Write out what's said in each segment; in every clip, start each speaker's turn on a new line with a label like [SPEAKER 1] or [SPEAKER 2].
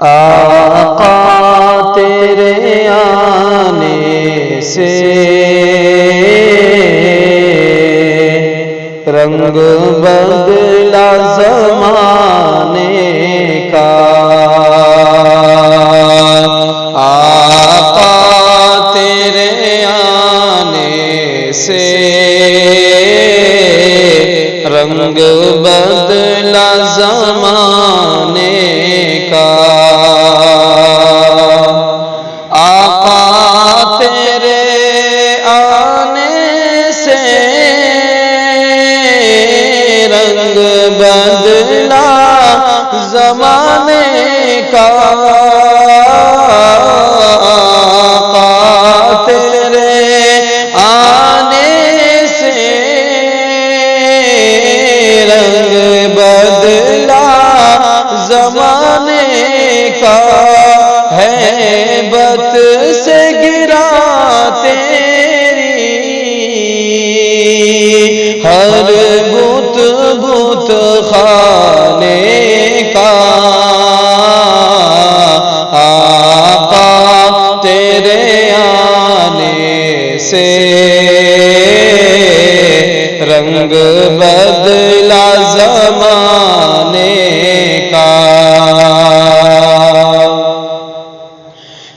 [SPEAKER 1] آقا تیرے آنے سے رنگ بدلا زمانے کا، آقا تیرے آنے سے رنگ بدلا زمانے کا، آقا تیرے آنے سے رنگ بدلا زمانے کا، آقا تیرے آنے سے رنگ بدلا زمانے کا، ہیبت سے گرا تیری ہر بت بت خانے کا، آقا تیرے آنے سے رنگ بدلا زمانے کا،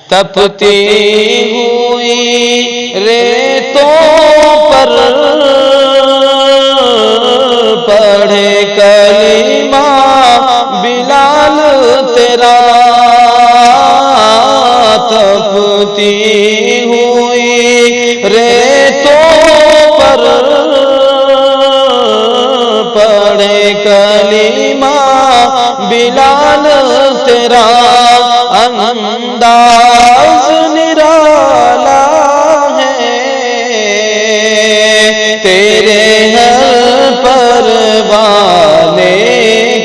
[SPEAKER 1] تپتی ہوئی ریتوں پر پڑھے کلمہ بلال تیرا، تپتی ہوئی ریتوں پر پڑھے کلمہ بلال تیرا، انداز نرالا ہے تیرے ہر پروانے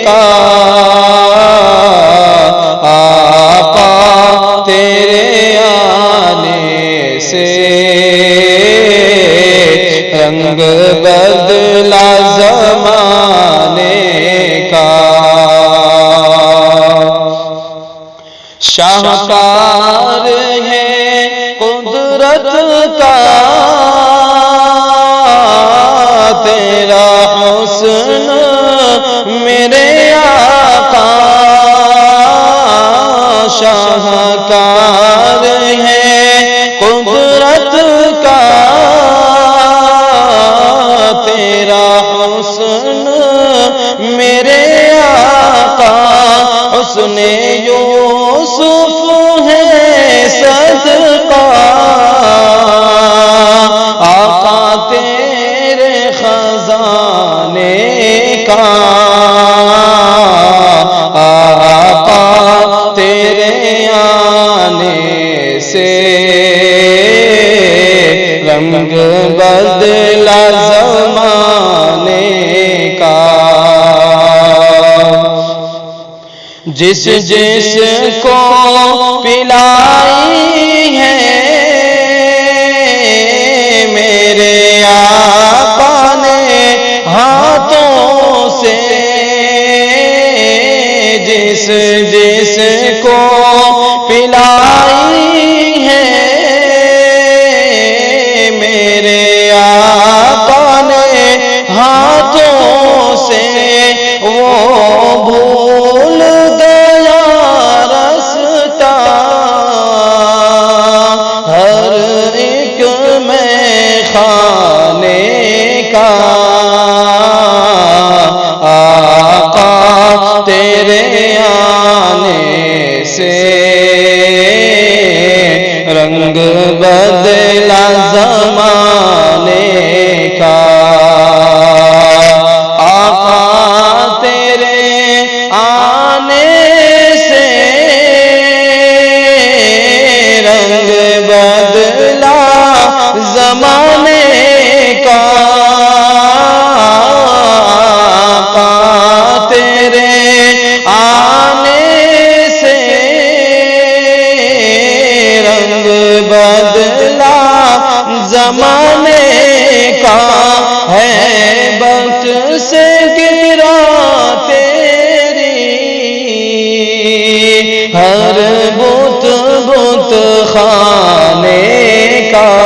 [SPEAKER 1] کا، آقا تیرے آنے سے رنگ بدلا زمانے کا، شاہکار ہے قدرت کا تیرا حسن میرے آقا، شاہکار ہے قدرت کا تیرا حسن میرے آقا، حسن یوسف ہے صدقہ آقا تیرے خزانے کا، آقا تیرے آنے سے رنگ بدلا زمانے کا، جس جس کو پلائی ہے میرے آقا نے ہاتھوں سے، جس جس کو پلائی ہے میرے آقا نے ہاتھوں سے، وہ بھول گیا رستا ہر ایک میں خانے کا، آقا تیرے آنے سے بت خانے کا